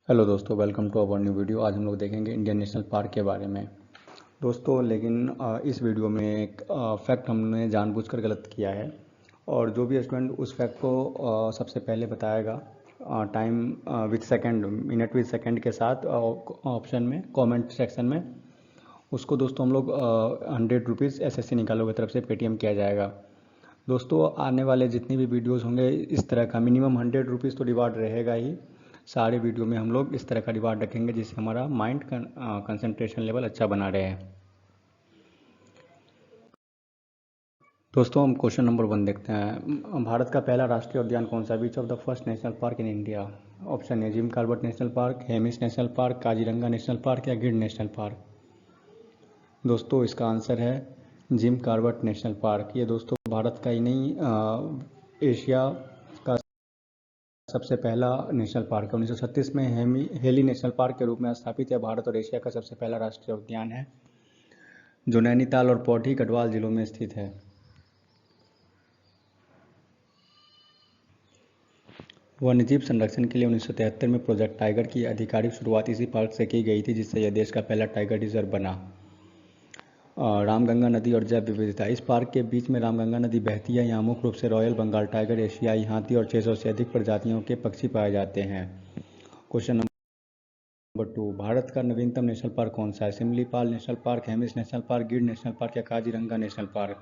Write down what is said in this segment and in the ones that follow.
Hello दोस्तों, welcome to our new video. आज हम लोग देखेंगे इंडियन नेशनल पार्क के बारे में। दोस्तों लेकिन इस वीडियो में एक फैक्ट हमने जानबूझकर गलत किया है, और जो भी स्टूडेंट उस फैक्ट को सबसे पहले बताएगा time with second, minute with second के साथ ऑप्शन में, कमेंट सेक्शन में, उसको दोस्तों हम लोग 100 रुपीज़ SSC निकालो की तरफ से पेटीएम किया जाएगा। दोस्तों आने वाले जितनी भी वीडियोस होंगे इस तरह का मिनिमम 100 रुपीज़ तो रिवार्ड रहेगा ही। सारे वीडियो में हम लोग इस तरह का रिवार्ड रखेंगे जिससे हमारा माइंड कंसंट्रेशन लेवल अच्छा बना रहे। दोस्तों हम क्वेश्चन नंबर 1 देखते हैं। भारत का पहला राष्ट्रीय उद्यान कौन सा? Which of the first national park in India? Option A Jim Corbett national park, Hemis national park, Kaziranga national park या गिर नेशनल पार्क। दोस्तों इसका आंसर है जिम कॉर्बेट नेशनल पार्क। ये दोस्तों भारत का ही नहीं एशिया का सबसे पहला नेशनल पार्क है। 1936 में हेली नेशनल पार्क के रूप में स्थापित यह भारत और एशिया का सबसे पहला राष्ट्रीय उद्यान है, जो नैनीताल और पौड़ी गढ़वाल जिलों में स्थित है। वन्यजीव संरक्षण के लिए 1973 में प्रोजेक्ट टाइगर की आधिकारिक शुरुआत इसी पार्क से की गई थी, जिससे यह देश का पहला टाइगर रिजर्व बना। रामगंगा नदी और जैव विविधता। इस पार्क के बीच में रामगंगा नदी बहती है। यहाँ मुख्य रूप से रॉयल बंगाल टाइगर, एशियाई हाथी और 600 से अधिक प्रजातियों के पक्षी पाए जाते हैं। क्वेश्चन नंबर 2, भारत का नवीनतम नेशनल पार्क कौन सा है? Similipal national park, Hemis national park, Gir national park या काजीरंगा नेशनल पार्क?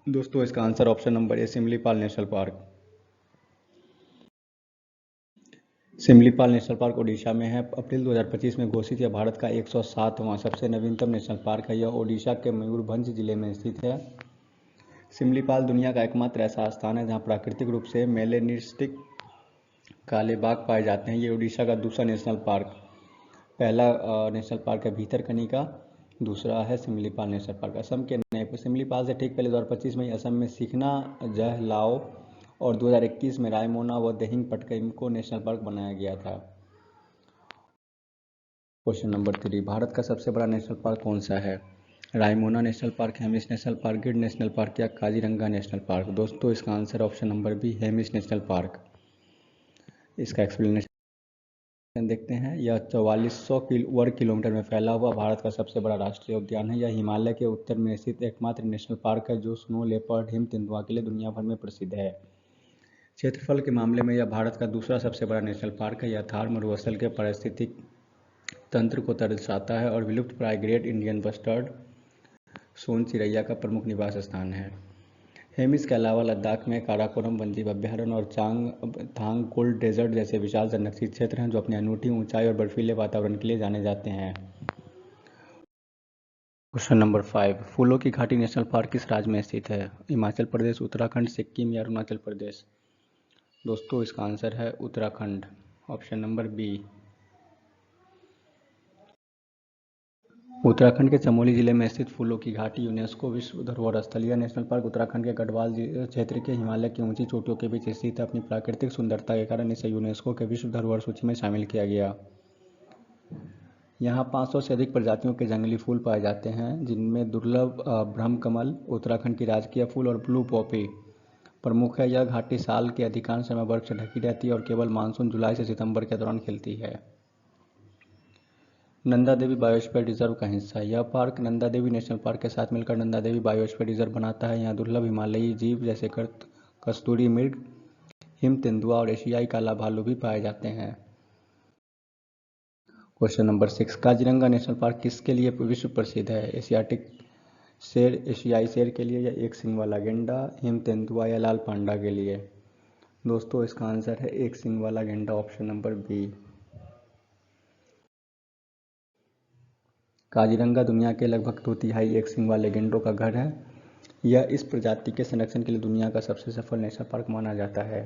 दोस्तों इसका answer option number A Similipal national park. Similipal national park Odisha में है। अप्रैल 2025 में घोषित यह भारत का 107वां सबसे नवीनतम नेशनल पार्क है। यह ओडिशा के मयूरभंज जिले में स्थित है। सिमलीपाल दुनिया का एकमात्र ऐसा स्थान है जहां प्राकृतिक रूप से मेलेनिस्टिक काले बाघ पाए जाते हैं। ये ओडिशा का दूसरा नेशनल पार्क, पहला नेशनल पार्क है भीतरकनिका, दूसरा है सिमलीपाल नेशनल पार्क। असम के नए सिमलीपाल से ठीक पहले 2025 में असम में सीखना, जहलाओ और 2021 में रायमोना व दिहिंग पटकाई को नेशनल पार्क बनाया गया था। क्वेश्चन नंबर 3, भारत का सबसे बड़ा नेशनल पार्क कौन सा है? Raimona national park, Hemis national park, Gir national park या काजीरंगा नेशनल पार्क? दोस्तों इसका answer option number B Hemis national park. इसका एक्सप्लेनेशन देखते हैं। यह 4400 वर्ग किलोमीटर में फैला हुआ भारत का सबसे बड़ा राष्ट्रीय उद्यान है। यह हिमालय के उत्तर में स्थित एकमात्र नेशनल पार्क है जो स्नो लेपर्ड, हिम तेंदुआ के लिए दुनिया भर में प्रसिद्ध है। क्षेत्रफल के मामले में यह भारत का दूसरा सबसे बड़ा नेशनल पार्क है। यह थार मरुस्थल के पारिस्थितिक तंत्र को दर्शाता है और विलुप्त प्राय ग्रेट इंडियन बस्टर्ड सोन चिरैया का प्रमुख निवास स्थान है। हेमिस के अलावा लद्दाख में काराकोरम वन्यजीव अभ्यारण्य और थांग कोल्ड डेजर्ट जैसे विशाल संरक्षित क्षेत्र हैं जो अपनी अनूठी ऊंचाई और बर्फीले वातावरण के लिए जाने जाते हैं। क्वेश्चन नंबर 5, फूलों की घाटी नेशनल पार्क किस राज्य में स्थित है? हिमाचल प्रदेश, उत्तराखंड, सिक्किम या अरुणाचल प्रदेश? दोस्तों इसका आंसर है Uttarakhand, option number B. Uttarakhand के चमोली जिले में स्थित फूलों की घाटी यूनेस्को विश्व धरोहर स्थल। यह नेशनल पार्क उत्तराखंड के गढ़वाल क्षेत्र के हिमालय की ऊंची चोटियों के बीच स्थित है। अपनी प्राकृतिक सुंदरता के कारण इसे यूनेस्को के विश्व धरोहर सूची में शामिल किया गया। यहाँ 500 से अधिक प्रजातियों के जंगली फूल पाए जाते हैं, जिनमें दुर्लभ ब्रह्मकमल, उत्तराखंड की राजकीय फूल और ब्लू पॉपी प्रमुख है। यह घाटी साल के अधिकांश समय बर्फ से ढकी रहती है और केवल मानसून जुलाई से सितंबर के दौरान खिलती है। नंदा देवी बायोस्फीयर रिजर्व का हिस्सा है। यह park Nanda Devi national park के साथ मिलकर नंदा देवी बायोस्फीयर रिजर्व बनाता है। यहाँ दुर्लभ हिमालयी जीव जैसे कस्तूरी मृग, हिम तेंदुआ और एशियाई काला भालू भी पाए जाते हैं। Question number 6, Kaziranga national park किसके लिए विश्व प्रसिद्ध है? एशियाटिक शेर, एशियाई शेर के लिए या एक सींग वाला गेंडा, हिम तेंदुआ या लाल पांडा के लिए? दोस्तों इसका आंसर है एक सींग वाला गेंडा, ऑप्शन नंबर बी। काजीरंगा दुनिया के लगभग 2/3 एक सींग वाले गेंडों का घर है। यह इस प्रजाति के संरक्षण के लिए दुनिया का सबसे सफल नेशनल पार्क माना जाता है।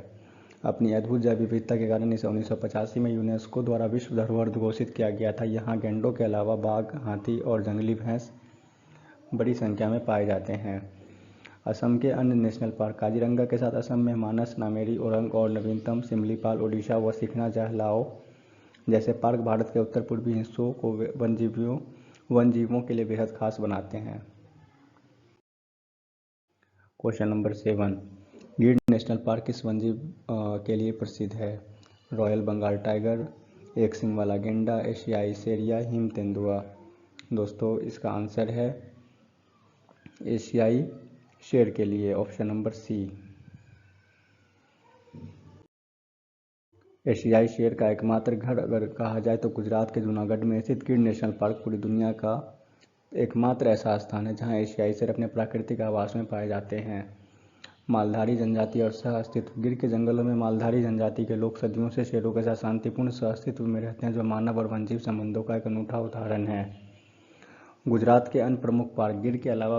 अपनी अद्भुत जैव विविधता के कारण इसे 1985 में यूनेस्को द्वारा विश्व धरोहर घोषित किया गया था। यहाँ गेंडों के अलावा बाघ, हाथी और जंगली भैंस बड़ी संख्या में पाए जाते हैं। असम के अन्य नेशनल पार्क काजीरंगा के साथ असम में मानस, नामेरी, ओरंग और नवीनतम सिमलीपाल, ओडिशा व सिखना जहलाओ जैसे पार्क भारत के उत्तर पूर्वी हिस्सों को वन्यजीवों के लिए बेहद खास बनाते हैं। क्वेश्चन नंबर 7, गिर नेशनल पार्क किस वन्यजीव के लिए प्रसिद्ध है? रॉयल बंगाल टाइगर, एक सिंग वाला गेंडा, एशियाई शेर या हिम तेंदुआ। दोस्तों इसका आंसर है एशियाई शेर के लिए ऑप्शन नंबर सी। एशियाई शेर का एकमात्र घर अगर कहा जाए तो गुजरात के जूनागढ़ में स्थित गिर नेशनल पार्क पूरी दुनिया का एकमात्र ऐसा स्थान है जहां एशियाई शेर अपने प्राकृतिक आवास में पाए जाते हैं। मालधारी जनजाति और सह अस्तित्व। गिर के जंगलों में मालधारी जनजाति के लोग सदियों से शेरों के साथ शांतिपूर्ण सह अस्तित्व में रहते हैं, जो मानव और वन्यजीव संबंधों का एक अनूठा उदाहरण है। गुजरात के अन्य प्रमुख पार्क। गिर के अलावा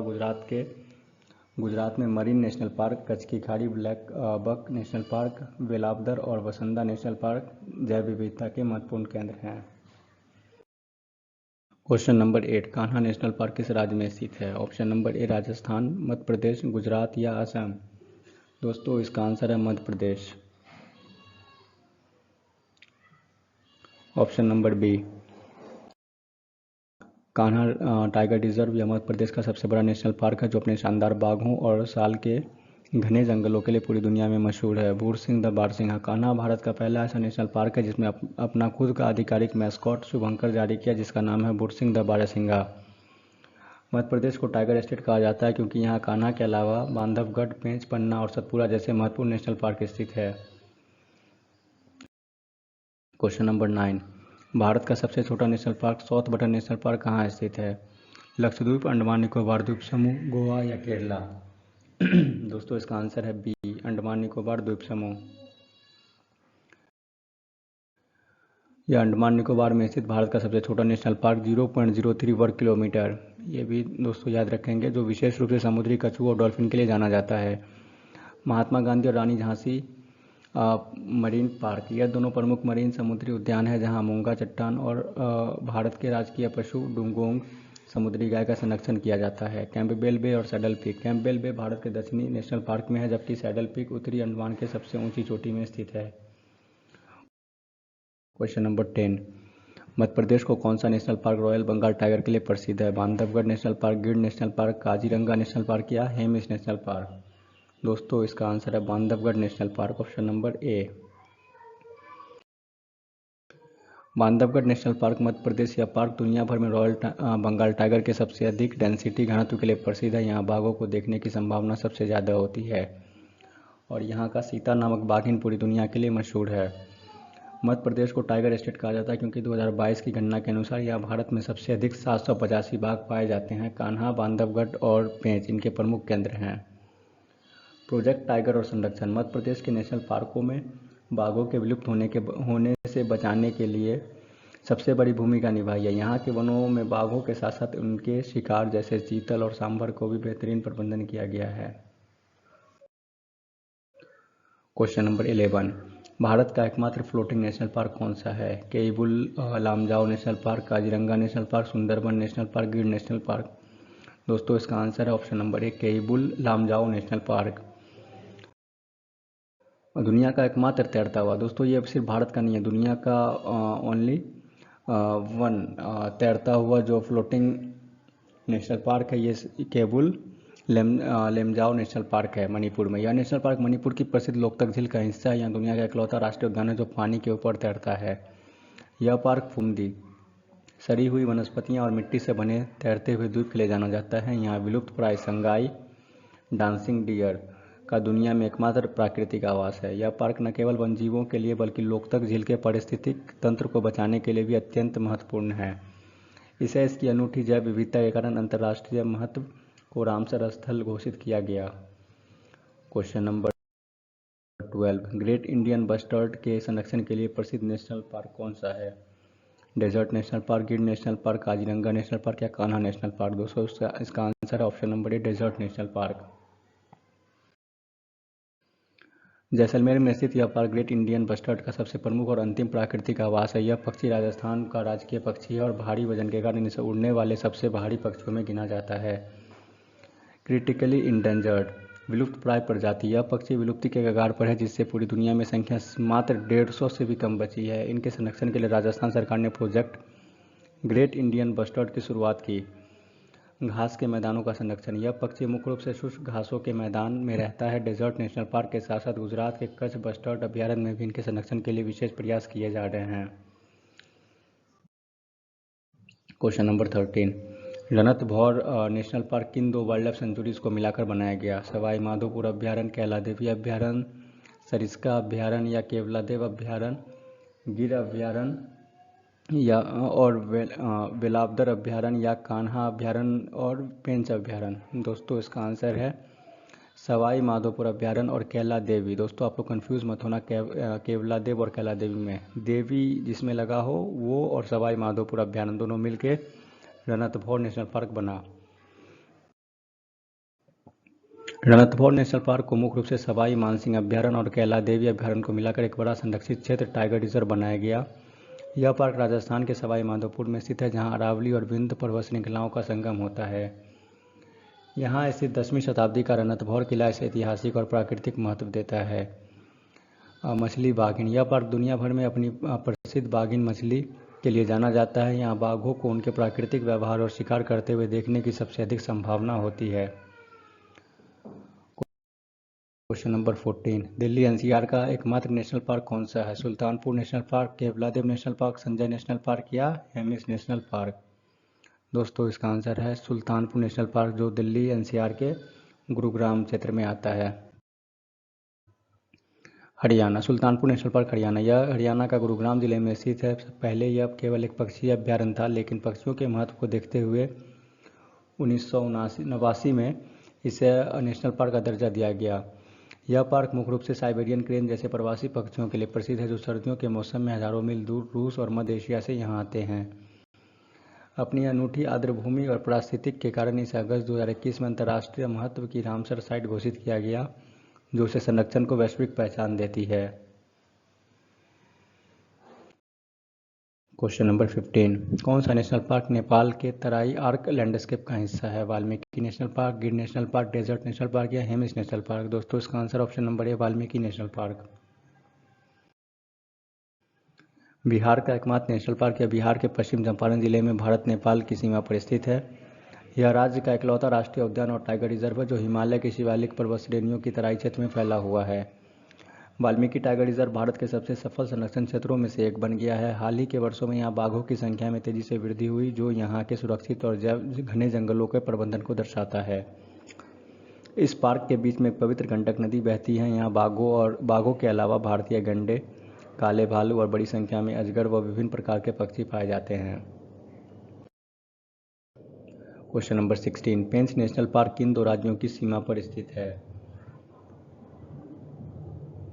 गुजरात में मरीन नेशनल पार्क, कच्छ की खाड़ी, black buck national park, Velavadar और वसंदा नेशनल पार्क जैव विविधता के महत्वपूर्ण केंद्र हैं। Question number 8, Kanha national park किस राज्य में स्थित है? Option number A Rajasthan, Madhya Pradesh, Gujarat या असम। दोस्तों इसका आंसर है Madhya Pradesh, option number B. Kanha tiger reserve यह मध्य प्रदेश का सबसे बड़ा नेशनल पार्क है, जो अपने शानदार बाघों और साल के घने जंगलों के लिए पूरी दुनिया में मशहूर है। बुरसिंह द बारहसिंघा। कान्हा भारत का पहला ऐसा नेशनल पार्क है जिसमें अपना खुद का आधिकारिक मैस्कॉट शुभंकर जारी किया, जिसका नाम है बुरसिंह द बारहसिंघा। मध्य प्रदेश को टाइगर स्टेट कहा जाता है क्योंकि यहाँ कान्हा के अलावा बांधवगढ़, पेंच, पन्ना और सतपुरा जैसे महत्वपूर्ण नेशनल पार्क स्थित है। क्वेश्चन नंबर 9, भारत का सबसे छोटा national park south button national park कहाँ स्थित है? लक्षद्वीप, अंडमान निकोबार द्वीप समूह, गोवा या केरला। दोस्तों इसका आंसर है बी, अंडमान निकोबार द्वीप समूह। यह अंडमान निकोबार में स्थित भारत का सबसे छोटा नेशनल पार्क 0.03 वर्ग किलोमीटर, ये भी दोस्तों याद रखेंगे, जो विशेष रूप से समुद्री कछुओं और डॉल्फिन के लिए जाना जाता है। महात्मा गांधी और रानी झांसी मरीन पार्क। यह दोनों प्रमुख मरीन समुद्री उद्यान है जहां मूंगा चट्टान और भारत के राजकीय पशु डुगोंग समुद्री गाय का संरक्षण किया जाता है। कैंपबेल बे और सैडल पीक। कैंपबेल बे भारत के दक्षिणी नेशनल पार्क में है, जबकि सैडल पीक उत्तरी अंडमान के सबसे ऊंची चोटी में स्थित है। क्वेश्चन नंबर 10, मध्य प्रदेश को कौन सा national park royal Bengal tiger के लिए प्रसिद्ध है? Bandhavgarh national park, Gir national park, Kaziranga national park या हेमिस नेशनल पार्क। दोस्तों इसका आंसर है Bandhavgarh national park, option number A. Bandhavgarh national park Madhya Pradesh यह पार्क दुनिया भर में रॉयल बंगाल टाइगर के सबसे अधिक डेंसिटी घनत्व के लिए प्रसिद्ध है। यहाँ बाघों को देखने की संभावना सबसे ज़्यादा होती है और यहाँ का सीता नामक बाघिन पूरी दुनिया के लिए मशहूर है। मध्य प्रदेश को टाइगर स्टेट कहा जाता है क्योंकि 2022 की गणना के अनुसार यहाँ भारत में सबसे अधिक 785 बाघ पाए जाते हैं। कान्हा, बांधवगढ़ और पेंच इनके प्रमुख केंद्र हैं। प्रोजेक्ट टाइगर और संरक्षण। मध्य प्रदेश के नेशनल पार्कों में बाघों के विलुप्त होने से बचाने के लिए सबसे बड़ी भूमिका निभाई है। यहाँ के वनों में बाघों के साथ साथ उनके शिकार जैसे चीतल और सांभर को भी बेहतरीन प्रबंधन किया गया है। क्वेश्चन नंबर 11, भारत का एकमात्र फ्लोटिंग नेशनल पार्क कौन सा है? Keibul Lamjao national park, Kaziranga national park, Sundarban national park, Gir national park. दोस्तों इसका आंसर है ऑप्शन नंबर ए, केईबुल लामजाओ नेशनल पार्क। दुनिया का एकमात्र तैरता हुआ। दोस्तों ये सिर्फ भारत का नहीं है, दुनिया का ओनली वन तैरता हुआ जो फ्लोटिंग नेशनल पार्क है, ये केबुल लेमजाओ नेशनल पार्क है मणिपुर में। यह नेशनल पार्क मणिपुर की प्रसिद्ध लोकतक झील का हिस्सा है। यह दुनिया का इकलौता राष्ट्रीय उद्यान है जो पानी के ऊपर तैरता है। यह पार्क फुमदी, सड़ी हुई वनस्पतियाँ और मिट्टी से बने तैरते हुए द्वीप के लिए जाना जाता है। यहाँ विलुप्त प्राय संगाई डांसिंग डियर का दुनिया में एकमात्र प्राकृतिक आवास है। यह पार्क न केवल वन्यजीवों के लिए बल्कि लोकतक झील के पारिस्थितिक तंत्र को बचाने के लिए भी अत्यंत महत्वपूर्ण है। इसे इसकी अनूठी जैव विविधता के कारण अंतर्राष्ट्रीय महत्व को रामसर स्थल घोषित किया गया। Question number 12, great Indian bustard के संरक्षण के लिए प्रसिद्ध नेशनल पार्क कौन सा है? Desert national park, Gir national park, Kaziranga national park या कान्हा नेशनल पार्क। दोस्तों इसका आंसर है option number A, desert national park. Jaisalmer में स्थित यह पार्क ग्रेट इंडियन बस्टर्ड का सबसे प्रमुख और अंतिम प्राकृतिक आवास है। यह पक्षी राजस्थान का राजकीय पक्षी है और भारी वजन के कारण इसे उड़ने वाले सबसे भारी पक्षियों में गिना जाता है। क्रिटिकली इंडेंजर्ड, विलुप्त प्राय प्रजाति। यह पक्षी विलुप्ति के कगार पर है, जिससे पूरी दुनिया में संख्या मात्र 150 से भी कम बची है। इनके संरक्षण के लिए राजस्थान सरकार ने प्रोजेक्ट ग्रेट इंडियन बस्टर्ड की शुरुआत की। घास के मैदानों का संरक्षण। यह पक्षी मुख्य रूप से शुष्क घासों के मैदान में रहता है। डेजर्ट नेशनल पार्क के साथ साथ गुजरात के कच्छ बस्टर्ड अभयारण्य में भी इनके संरक्षण के लिए विशेष प्रयास किए जा रहे हैं। Question number 13, Ranthambore national park किन दो वाइल्ड लाइफ सेंचुरीज को मिलाकर बनाया गया? सवाई माधोपुर अभ्यारण्य, कैलादेवी अभ्यारण्य, सरिस्का अभ्यारण्य या केवलादेव अभ्यारण्य, गिर अभ्यारण्य या और वेलावदर अभ्यारण्य या कान्हा अभ्यारण्य और पेंच अभ्यारण्य। दोस्तों इसका आंसर है सवाई माधोपुर अभ्यारण्य और कैला देवी। दोस्तों आप लोग कंफ्यूज मत होना केवलादेव और कैला देवी में, देवी जिसमें लगा हो वो और सवाई माधोपुर अभ्यारण्य दोनों मिलके रणथंभौर नेशनल पार्क बना। रणथंभौर नेशनल पार्क को मुख्य रूप से सवाई मानसिंह अभ्यारण्य और कैला देवी अभ्यारण्य को मिलाकर एक बड़ा संरक्षित क्षेत्र टाइगर रिजर्व बनाया गया। यह पार्क राजस्थान के सवाई माधोपुर में स्थित है, जहां अरावली और विंध्य पर्वत श्रृंखलाओं का संगम होता है। यहाँ स्थित 10वीं शताब्दी का रणथंभौर किला इसे ऐतिहासिक और प्राकृतिक महत्व देता है। मछली बाघिन, यह पार्क दुनिया भर में अपनी प्रसिद्ध बाघिन मछली के लिए जाना जाता है। यहाँ बाघों को उनके प्राकृतिक व्यवहार और शिकार करते हुए देखने की सबसे अधिक संभावना होती है। क्वेश्चन नंबर 14, दिल्ली एनसीआर का एकमात्र नेशनल पार्क कौन सा है? Sultanpur national park, Keoladeo national park, Sanjay national park या हेमिस नेशनल पार्क? दोस्तों इसका आंसर है सुल्तानपुर नेशनल पार्क, जो दिल्ली एनसीआर के गुरुग्राम क्षेत्र में आता है। हरियाणा, सुल्तानपुर नेशनल पार्क हरियाणा, यह हरियाणा का गुरुग्राम जिले में स्थित है। पहले यह केवल एक पक्षी अभ्यारण्य था, लेकिन पक्षियों के महत्व को देखते हुए 1989 में इसे नेशनल पार्क का दर्जा दिया गया। यह पार्क मुख्य रूप से साइबेरियन क्रेन जैसे प्रवासी पक्षियों के लिए प्रसिद्ध है, जो सर्दियों के मौसम में हजारों मील दूर रूस और मध्य एशिया से यहाँ आते हैं। अपनी अनूठी आर्द्रभूमि और पारिस्थितिक के कारण इसे अगस्त 2021 में अंतर्राष्ट्रीय महत्व की रामसर साइट घोषित किया गया, जो उसे संरक्षण को वैश्विक पहचान देती है। क्वेश्चन नंबर 15, कौन सा नेशनल पार्क नेपाल के तराई आर्क लैंडस्केप का हिस्सा है? Valmiki national park, Gir national park, desert national park या हेमिस नेशनल पार्क? दोस्तों इसका answer option number A Valmiki national park. Bihar का एकमात्र नेशनल पार्क यह बिहार के पश्चिम चंपारण जिले में भारत नेपाल की सीमा पर स्थित है। यह राज्य का इकलौता राष्ट्रीय उद्यान और टाइगर रिजर्व है, जो हिमालय की शिवालिक पर्वत श्रेणियों की तराई क्षेत्र में फैला हुआ है। वाल्मीकि टाइगर रिजर्व भारत के सबसे सफल संरक्षण क्षेत्रों में से एक बन गया है। हाल ही के वर्षों में यहाँ बाघों की संख्या में तेजी से वृद्धि हुई, जो यहाँ के सुरक्षित और घने जंगलों के प्रबंधन को दर्शाता है। इस पार्क के बीच में एक पवित्र गंडक नदी बहती है। यहाँ बाघों के अलावा भारतीय गैंडे, काले भालू और बड़ी संख्या में अजगर व विभिन्न प्रकार के पक्षी पाए जाते हैं। क्वेश्चन नंबर 16, पेंच नेशनल पार्क किन दो राज्यों की सीमा पर स्थित है?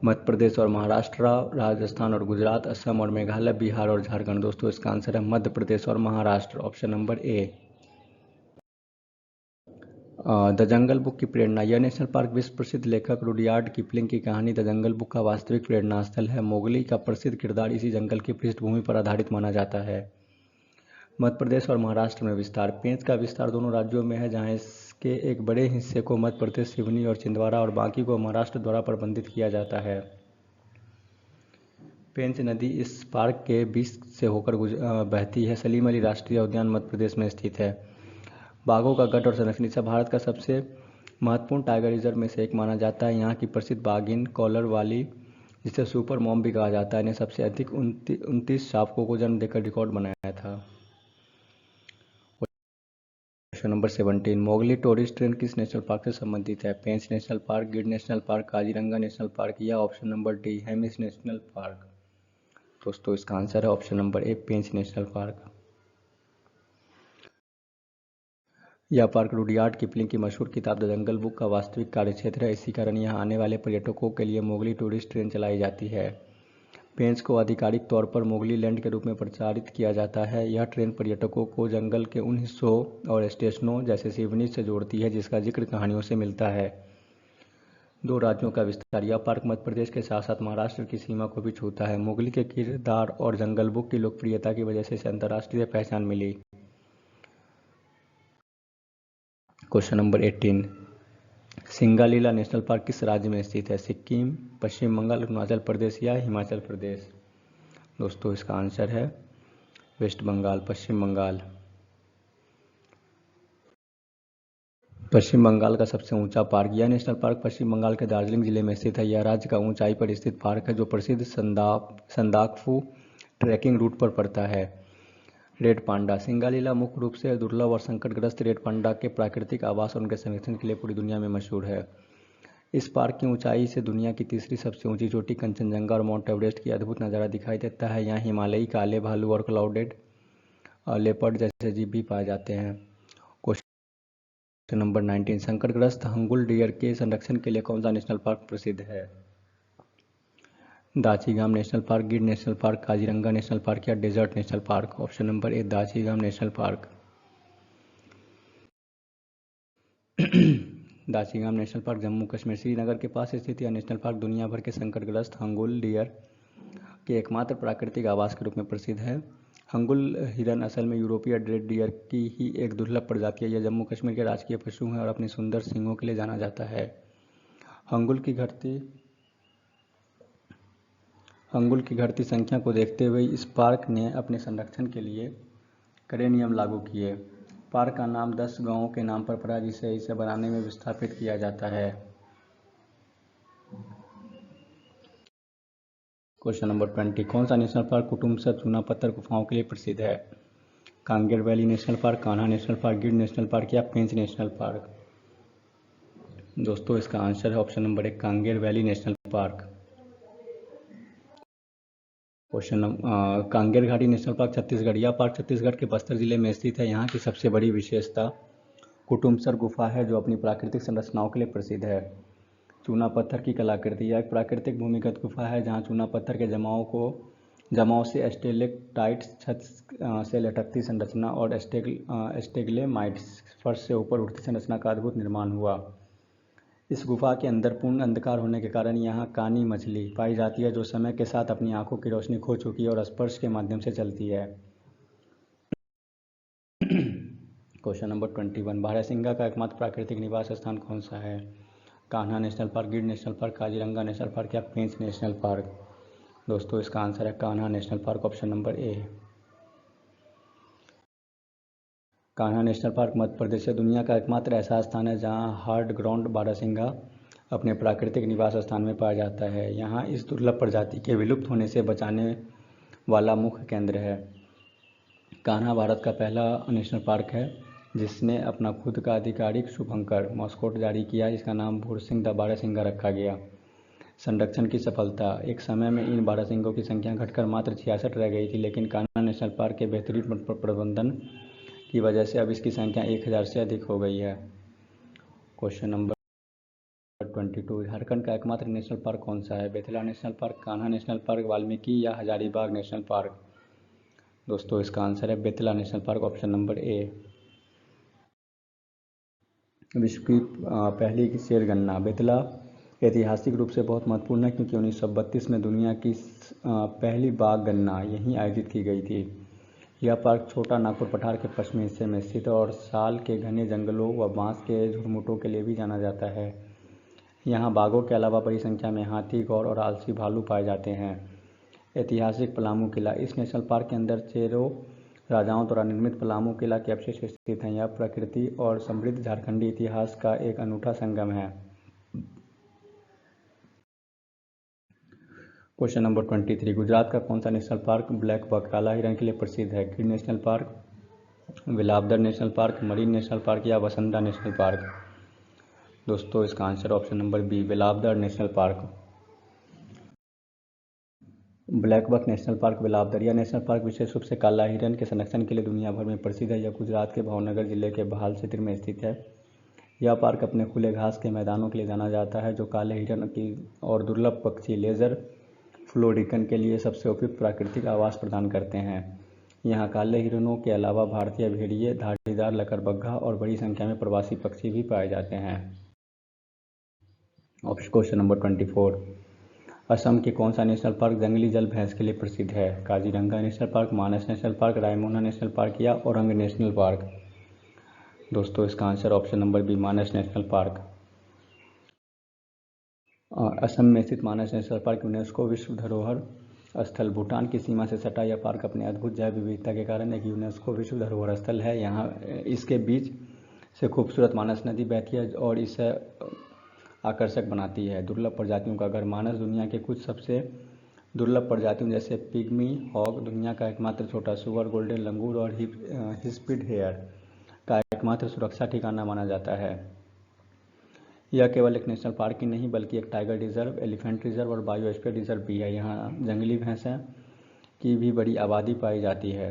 मध्य प्रदेश और महाराष्ट्र, राजस्थान और गुजरात, असम और मेघालय, बिहार और झारखंड? दोस्तों इसका आंसर है मध्य प्रदेश और Maharashtra, option number A. The jungle book की प्रेरणा, यह नेशनल पार्क विश्व प्रसिद्ध लेखक रुडयार्ड किपलिंग की कहानी द जंगल बुक का वास्तविक प्रेरणा स्थल है। मोगली का प्रसिद्ध किरदार इसी जंगल की पृष्ठभूमि पर आधारित माना जाता है। मध्य प्रदेश और महाराष्ट्र में विस्तार, पेंच का विस्तार दोनों राज्यों में है, जहां इसके एक बड़े हिस्से को मध्य प्रदेश, सिवनी और छिंदवाड़ा और बाकी को महाराष्ट्र द्वारा प्रबंधित किया जाता है। पेंच नदी इस पार्क के बीच से होकर बहती है। सलीम अली राष्ट्रीय उद्यान मध्य प्रदेश में स्थित है। बाघों का गढ़ और संरक्षण, इसे भारत का सबसे महत्वपूर्ण टाइगर रिजर्व में से एक माना जाता है। यहाँ की प्रसिद्ध बाघिन कॉलर वाली, जिसे सुपर मॉम भी कहा जाता है, ने सबसे अधिक 29 शावकों को जन्म देकर रिकॉर्ड बनाया था। Question number 17, Mowgli tourist train किस नेशनल पार्क से संबंधित है? Pench national park, Gir national park, Kaziranga national park या option number D Hemis national park? दोस्तों इसका आंसर है option number A Pench national park. यह पार्क रुडयार्ड किपलिंग की मशहूर किताब द जंगल बुक का वास्तविक कार्यक्षेत्र है। इसी कारण यहाँ आने वाले पर्यटकों के लिए मोगली टूरिस्ट ट्रेन चलाई जाती है। पेंच को आधिकारिक तौर पर मोगली लैंड के रूप में प्रचारित किया जाता है। यह ट्रेन पर्यटकों को जंगल के उन हिस्सों और स्टेशनों जैसे सिवनी से जोड़ती है, जिसका जिक्र कहानियों से मिलता है। दो राज्यों का विस्तार, यह पार्क मध्य प्रदेश के साथ साथ महाराष्ट्र की सीमा को भी छूता है। मोगली के किरदार और जंगल बुक की लोकप्रियता की वजह से इसे अंतर्राष्ट्रीय पहचान मिली। Question number 18, Singalila national park किस राज्य में स्थित है? सिक्किम, पश्चिम बंगाल, अरुणाचल प्रदेश या हिमाचल प्रदेश? दोस्तों इसका आंसर है वेस्ट बंगाल, पश्चिम बंगाल। पश्चिम बंगाल का सबसे ऊंचा पार्क, यह नेशनल पार्क पश्चिम बंगाल के दार्जिलिंग जिले में स्थित है। यह राज्य का ऊंचाई पर स्थित पार्क है, जो प्रसिद्ध संदाकफू ट्रैकिंग रूट पर पड़ता है। रेड पांडा सिंगालीला मुख्य रूप से दुर्लभ और संकटग्रस्त रेड पांडा के प्राकृतिक आवास और उनके संरक्षण के लिए पूरी दुनिया में मशहूर है। इस पार्क की ऊंचाई से दुनिया की तीसरी सबसे ऊंची चोटी कंचनजंगा और माउंट एवरेस्ट की अद्भुत नज़ारा दिखाई देता है। यहाँ हिमालयी काले भालू और क्लाउडेड लेपर्ड जैसे जीव भी पाए जाते हैं। क्वेश्चन नंबर 19, संकटग्रस्त हंगुल डियर के संरक्षण के लिए कौन सा नेशनल पार्क प्रसिद्ध है? Dachigam national park, Gir national park, Kaziranga national park या desert national park? Option number A Dachigam national park. Dachigam national park Jammu Kashmir Srinagar के पास स्थित यह नेशनल पार्क दुनिया भर के संकटग्रस्त हंगुल डियर के एकमात्र प्राकृतिक आवास के रूप में प्रसिद्ध है। हंगुल हिरन असल में यूरोपीय रेड डियर की ही एक दुर्लभ प्रजाति है। यह जम्मू कश्मीर के राजकीय पशु हैं और अपनी सुंदर सींगों के लिए जाना जाता है। हंगुल की घटती संख्या को देखते हुए इस पार्क ने अपने संरक्षण के लिए कड़े नियम लागू किए। पार्क का नाम 10 गांवों के नाम पर पड़ा जिसे इसे बनाने में विस्थापित किया जाता है। क्वेश्चन नंबर 20, कौन सा नेशनल पार्क कुटुम्बसर चूना पत्थर गुफाओं के लिए प्रसिद्ध है? Kanger valley national park, Kanha national park, Gir national park या पेंच नेशनल पार्क? दोस्तों इसका आंसर है option number 1 Kanger valley national park. Kanger घाटी नेशनल पार्क छत्तीसगढ़। यह पार्क छत्तीसगढ़ के बस्तर जिले में स्थित है। यहाँ की सबसे बड़ी विशेषता कुटुम्बसर गुफा है जो अपनी प्राकृतिक संरचनाओं के लिए प्रसिद्ध है। चूना पत्थर की कलाकृति, यह एक प्राकृतिक भूमिगत गुफा है जहाँ चूना पत्थर के जमाव से स्टेलेक्टाइट्स, छत से लटकती संरचना और स्टेगलेमाइट्स, फर्श से ऊपर उठती संरचना का अद्भुत निर्माण हुआ। इस गुफा के अंदर पूर्ण अंधकार होने के कारण यहाँ कानी मछली पाई जाती है जो समय के साथ अपनी आंखों की रोशनी खो चुकी है और स्पर्श के माध्यम से चलती है। क्वेश्चन नंबर 21, बारहसिंगा का एकमात्र प्राकृतिक निवास स्थान कौन सा है? Kanha national park, Gir national park, Kaziranga national park या पेंच नेशनल पार्क? दोस्तों इसका आंसर है Kanha national park, option number A. Kanha national park Madhya Pradesh से दुनिया का एकमात्र ऐसा स्थान है जहां हार्ड ग्राउंड बारहसिंगा अपने प्राकृतिक निवास स्थान में पाया जाता है। यहाँ इस दुर्लभ प्रजाति के विलुप्त होने से बचाने वाला मुख्य केंद्र है। कान्हा भारत का पहला नेशनल पार्क है जिसने अपना खुद का आधिकारिक शुभंकर मॉस्कोट जारी किया जिसका नाम भूरसिंह द बारहसिंगा रखा गया। संरक्षण की सफलता, एक समय में इन बारहसिंगों की संख्या घटकर मात्र 66 रह गई थी लेकिन कान्हा नेशनल पार्क के बेहतरीन प्रबंधन की वजह से अब इसकी संख्या 1000 से अधिक हो गई है। क्वेश्चन नंबर 22, झारखंड का एकमात्र नेशनल पार्क कौन सा है? Betla national park, Kanha national park, Valmiki या हजारीबाग नेशनल पार्क? दोस्तों इसका आंसर है Betla national park, option number ए। विश्व की पहली शेर गणना। बेतला ऐतिहासिक रूप से बहुत महत्वपूर्ण है क्योंकि 1932 में दुनिया की पहली बाघ गणना यहीं आयोजित की गई थी। यह पार्क छोटा नागपुर पठार के पश्चिमी हिस्से में स्थित है और साल के घने जंगलों व बांस के झुरमुटों के लिए भी जाना जाता है। यहाँ बाघों के अलावा बड़ी संख्या में हाथी, गौर और आलसी भालू पाए जाते हैं। ऐतिहासिक पलामू किला, इस नेशनल पार्क के अंदर चेरो राजाओं द्वारा निर्मित पलामू किला के अवशेष स्थित हैं। यह प्रकृति और समृद्ध झारखंडी इतिहास का एक अनूठा संगम है। क्वेश्चन नंबर 23, गुजरात का कौन सा नेशनल पार्क ब्लैक बक काला हिरन के लिए प्रसिद्ध है? Gir national park, Velavadar national park, marine national park या वसंदा नेशनल पार्क? दोस्तों इसका answer option number B Velavadar national park. Black buck national park Velavadar, यह नेशनल पार्क विशेष रूप से काला हिरन के संरक्षण के लिए दुनिया भर में प्रसिद्ध है। यह गुजरात के भावनगर जिले के बहाल क्षेत्र में स्थित है। यह पार्क अपने खुले घास के मैदानों के लिए जाना जाता है जो काले हिरन की और दुर्लभ पक्षी लेजर फ्लोरिकन के लिए सबसे उपयुक्त प्राकृतिक आवास प्रदान करते हैं। यहाँ काले हिरणों के अलावा भारतीय भेड़िए, धारीदार लकड़बग्घा और बड़ी संख्या में प्रवासी पक्षी भी पाए जाते हैं। क्वेश्चन नंबर 24, असम के कौन सा नेशनल पार्क जंगली जल भैंस के लिए प्रसिद्ध है? Kaziranga national park, Manas national park, Raimona national park या औरंग नेशनल पार्क? दोस्तों इसका answer option number B Manas national park. Assam में स्थित मानस नेशनल पार्क यूनेस्को विश्व धरोहर स्थल भूटान की सीमा से सटा यह पार्क अपने अद्भुत जैव विविधता के कारण एक यूनेस्को विश्व धरोहर स्थल है। यहाँ इसके बीच से खूबसूरत मानस नदी बहती है और इसे आकर्षक बनाती है। दुर्लभ प्रजातियों का घर, मानस दुनिया के कुछ सबसे दुर्लभ प्रजातियों जैसे पिग्मी हॉग, दुनिया का एकमात्र छोटा सुअर, गोल्डन लंगूर और हिस्पिड हेयर का एकमात्र सुरक्षा ठिकाना माना जाता है। यह केवल एक नेशनल पार्क ही नहीं बल्कि एक टाइगर रिजर्व, एलिफेंट रिजर्व और बायोस्फीयर रिजर्व भी है। यहाँ जंगली भैंसें की भी बड़ी आबादी पाई जाती है।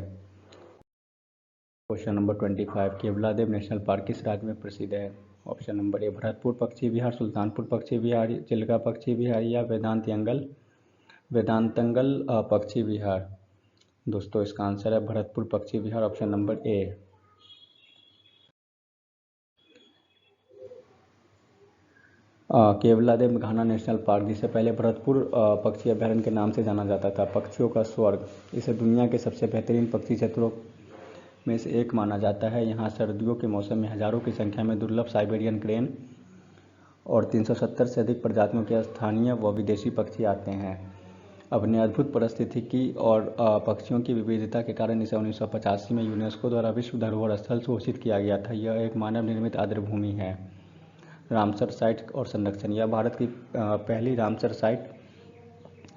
Question number 25, Keoladeo national park किस राज्य में प्रसिद्ध है? ऑप्शन नंबर ए भरतपुर पक्षी विहार, सुल्तानपुर पक्षी विहार, चिल्का पक्षी विहार या वेदांतंगल पक्षी विहार। दोस्तों इसका आंसर है Bharatpur Pakshi Vihar, option number A. Keoladeo Ghana national park, जिसे पहले भरतपुर पक्षी अभयारण्य के नाम से जाना जाता था, पक्षियों का स्वर्ग, इसे दुनिया के सबसे बेहतरीन पक्षी क्षेत्रों में से एक माना जाता है। यहाँ सर्दियों के मौसम में हजारों की संख्या में दुर्लभ साइबेरियन क्रेन और 370 से अधिक प्रजातियों के स्थानीय व विदेशी पक्षी आते हैं। अपने अद्भुत पारिस्थितिकी और पक्षियों की विविधता के कारण इसे 1985 में यूनेस्को द्वारा विश्व धरोहर स्थल घोषित किया गया था। यह एक मानव निर्मित आर्द्रभूमि है। रामसर साइट और संरक्षण, यह भारत की पहली रामसर साइट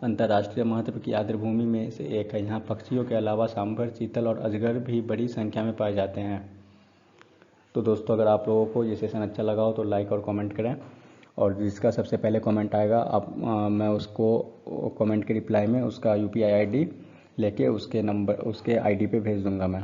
अंतर्राष्ट्रीय महत्व की आर्द्रभूमि में से एक है। यहाँ पक्षियों के अलावा सांभर, चीतल और अजगर भी बड़ी संख्या में पाए जाते हैं। तो दोस्तों अगर आप लोगों को ये सेशन अच्छा लगा हो तो लाइक और कमेंट करें, और जिसका सबसे पहले कमेंट आएगा मैं उसको कमेंट के रिप्लाई में उसका UPI ID लेके उसके आईडी पे भेज दूंगा मैं।